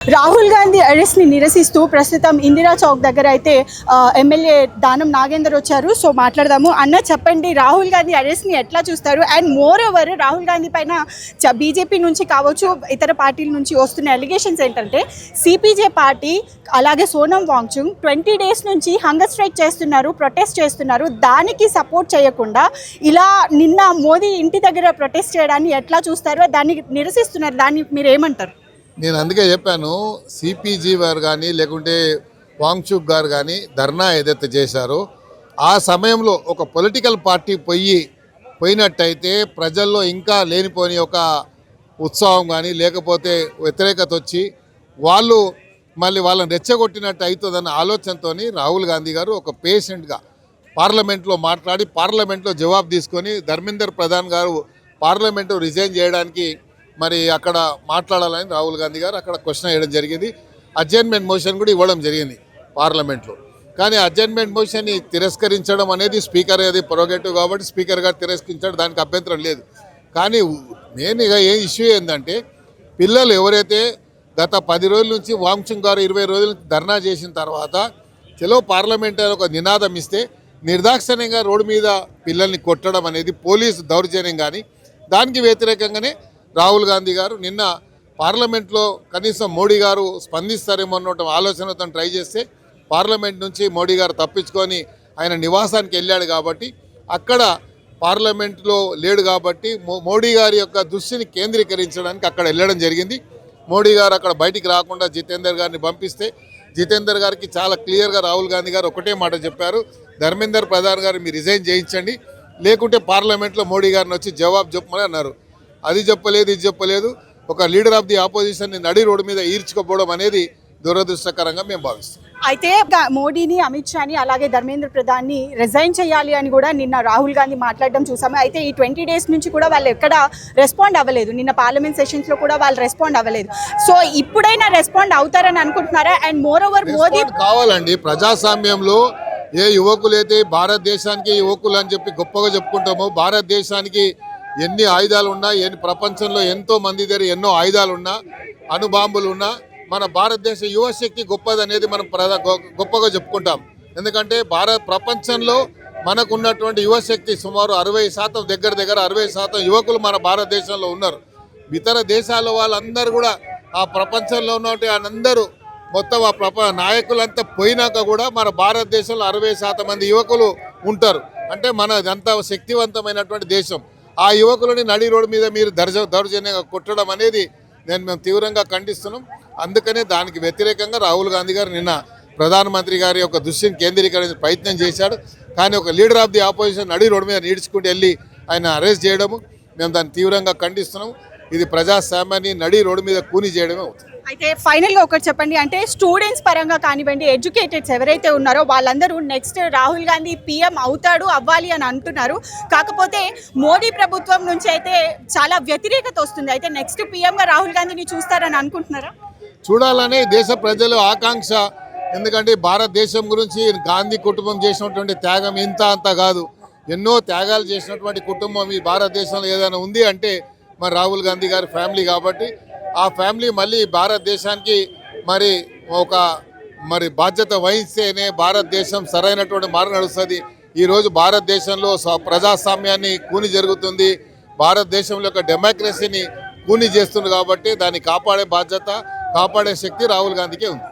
రాహుల్ గాంధీ అరెస్ట్ని నిరసిస్తూ ప్రస్తుతం ఇందిరా చౌక్ దగ్గర అయితే ఎమ్మెల్యే దానం నాగేందర్ వచ్చారు. సో మాట్లాడదాము. అన్న చెప్పండి, రాహుల్ గాంధీ అరెస్ట్ని ఎట్లా చూస్తారు? And more over Rahul Gandhi పైన బీజేపీ నుంచి కావచ్చు, ఇతర పార్టీల నుంచి వస్తున్న ఎలిగేషన్స్ ఏంటంటే సిపిజే పార్టీ అలాగే సోనం వాంగ్చుక్ 20 days నుంచి హంగర్ స్ట్రైక్ చేస్తున్నారు, ప్రొటెస్ట్ చేస్తున్నారు. దానికి సపోర్ట్ చేయకుండా ఇలా నిన్న మోదీ ఇంటి దగ్గర ప్రొటెస్ట్ చేయడాన్ని ఎట్లా చూస్తారు? దాన్ని నిరసిస్తున్నారు. దాన్ని మీరు ఏమంటారు? నేను అందుకే చెప్పాను, సిపిజీ వారు కానీ లేకుంటే వాంగ్చుక్ గారు కానీ ధర్నా ఏదైతే చేశారో ఆ సమయంలో ఒక పొలిటికల్ పార్టీ పోయినట్టయితే ప్రజల్లో ఇంకా లేనిపోని ఒక ఉత్సాహం కానీ లేకపోతే వ్యతిరేకత వచ్చి మళ్ళీ వాళ్ళని రెచ్చగొట్టినట్టు అవుతుందన్న ఆలోచనతో రాహుల్ గాంధీ గారు ఒక పేషెంట్గా పార్లమెంట్లో మాట్లాడి పార్లమెంట్లో జవాబు తీసుకొని ధర్మేందర్ ప్రధాన్ గారు పార్లమెంటు రిజైన్ చేయడానికి మరి అక్కడ మాట్లాడాలని రాహుల్ గాంధీ గారు అక్కడ క్వశ్చన్ వేయడం జరిగింది. అడ్జర్న్మెంట్ మోషన్ కూడా ఇవ్వడం జరిగింది పార్లమెంట్లో. కానీ అడ్జర్న్మెంట్ మోషన్ని తిరస్కరించడం అనేది స్పీకర్ అది ప్రొరోగేటివ్ కాబట్టి స్పీకర్ గారు తిరస్కరించడం దానికి అభ్యంతరం లేదు. కానీ మెయిన్ ఏ ఇష్యూ ఏంటంటే పిల్లలు ఎవరైతే గత 10 రోజుల నుంచి వాంగ్చుక్ గారు 20 రోజుల నుంచి ధర్నా చేసిన తర్వాత చలో పార్లమెంట్ ఒక నినాదం ఇస్తే నిర్దాక్షిణ్యంగా రోడ్డు మీద పిల్లల్ని కొట్టడం అనేది పోలీసు దౌర్జన్యం. కానీ దానికి వ్యతిరేకంగానే రాహుల్ గాంధీ గారు నిన్న పార్లమెంట్లో కనీసం మోడీ గారు స్పందిస్తారేమో అన్న ఆలోచనతో ట్రై చేస్తే పార్లమెంట్ నుంచి మోడీ గారు తప్పించుకొని ఆయన నివాసానికి వెళ్ళాడు. కాబట్టి అక్కడ పార్లమెంట్లో లేడు కాబట్టి మోడీ గారి యొక్క దృష్టిని కేంద్రీకరించడానికి అక్కడ వెళ్ళడం జరిగింది. మోడీ గారు అక్కడ బయటికి రాకుండా జితేందర్ గారిని పంపిస్తే జితేందర్ గారికి చాలా క్లియర్గా రాహుల్ గాంధీ గారు ఒకటే మాట చెప్పారు, ధర్మేందర్ ప్రధాన్ గారు మీరు రిజైన్ చేయించండి, లేకుంటే పార్లమెంట్లో మోడీ గారిని వచ్చి జవాబు చెప్పమని అన్నారు. అది చెప్పలేదు, ఇది చెప్పలేదు. ఒక లీడర్ ఆఫ్ ది ఆపోజిషన్ని నడి రోడ్డు మీద ఈడ్చుకోపోవడం అనేది దురదృష్టకరంగా మేము భావిస్తాం. అయితే మోడీని, అమిత్ షాని అలాగే ధర్మేంద్ర ప్రధాన్ని రిజైన్ చేయాలి అని కూడా నిన్న రాహుల్ గాంధీ మాట్లాడడం చూసాము. అయితే ఈ 20 days నుంచి కూడా వాళ్ళు ఎక్కడ రెస్పాండ్ అవ్వలేదు. నిన్న పార్లమెంట్ సెషన్స్లో కూడా వాళ్ళు రెస్పాండ్ అవ్వలేదు. సో ఇప్పుడైనా రెస్పాండ్ అవుతారని అనుకుంటున్నారా? అండ్ మోర్ ఓవర్ మోదీ కావాలండి. ప్రజాస్వామ్యంలో ఏ యువకులైతే భారతదేశానికి యువకులు అని చెప్పి గొప్పగా చెప్పుకుంటామో, భారతదేశానికి ఎన్ని ఆయుధాలు ఉన్నా, ప్రపంచంలో ఎంతో మంది దగ్గర ఎన్నో ఆయుధాలు ఉన్నా, అణుబాంబులు ఉన్నా, మన భారతదేశ యువశక్తి గొప్పదనేది మనం గొప్పగా చెప్పుకుంటాం. ఎందుకంటే ప్రపంచంలో మనకు ఉన్నటువంటి యువశక్తి సుమారు 60%, దగ్గర 60% యువకులు మన భారతదేశంలో ఉన్నారు. ఇతర దేశాల వాళ్ళందరూ కూడా ఆ ప్రపంచంలో ఉన్నటువంటి అందరూ మొత్తం ఆ నాయకులంతా పోయినాక కూడా మన భారతదేశంలో 60% మంది యువకులు ఉంటారు. అంటే మనదంతా శక్తివంతమైనటువంటి దేశం. ఆ యువకులని నడి రోడ్డు మీద మీరు దౌర్జన్యంగా కొట్టడం అనేది మేము తీవ్రంగా ఖండిస్తున్నాం. అందుకనే దానికి వ్యతిరేకంగా రాహుల్ గాంధీ గారు నిన్న ప్రధానమంత్రి గారి యొక్క దృష్టిని కేంద్రీకరించే ప్రయత్నం చేశాడు. కానీ ఒక లీడర్ ఆఫ్ ది ఆపోజిషన్ నడి రోడ్డు మీద ఈడ్చుకుంటూ వెళ్ళి ఆయన అరెస్ట్ చేయడము మేము దాన్ని తీవ్రంగా ఖండిస్తున్నాం. ఇది ప్రజాస్వామ్యాన్ని నడి రోడ్డు మీద కూని చేయడమే అవుతుంది. అయితే ఫైనల్గా ఒకటి చెప్పండి, అంటే స్టూడెంట్స్ పరంగా కానివ్వండి, ఎడ్యుకేటెడ్స్ ఎవరైతే ఉన్నారో వాళ్ళందరూ నెక్స్ట్ రాహుల్ గాంధీ పీఎం అవ్వాలి అని అంటున్నారు. కాకపోతే మోదీ ప్రభుత్వం నుంచి అయితే చాలా వ్యతిరేకత వస్తుంది. అయితే నెక్స్ట్ పీఎంగా రాహుల్ గాంధీని చూస్తారని అనుకుంటున్నారా? చూడాలనే దేశ ప్రజల ఆకాంక్ష. ఎందుకంటే భారతదేశం గురించి గాంధీ కుటుంబం చేసినటువంటి త్యాగం ఇంత అంత కాదు. ఎన్నో త్యాగాలు చేసినటువంటి కుటుంబం ఈ భారతదేశంలో ఏదైనా ఉంది అంటే మరి రాహుల్ గాంధీ గారి ఫ్యామిలీ. కాబట్టి ఆ ఫ్యామిలీ మళ్ళీ భారతదేశానికి మరి బాధ్యత వహిస్తేనే భారతదేశం సరైనటువంటి మార్గం నడుస్తుంది. ఈరోజు భారతదేశంలో ప్రజాస్వామ్యాన్ని కూని జరుగుతుంది, భారతదేశంలో యొక్క డెమోక్రసీని కూని చేస్తుంది. కాబట్టి దాన్ని కాపాడే బాధ్యత, కాపాడే శక్తి రాహుల్ గాంధీకే ఉంది.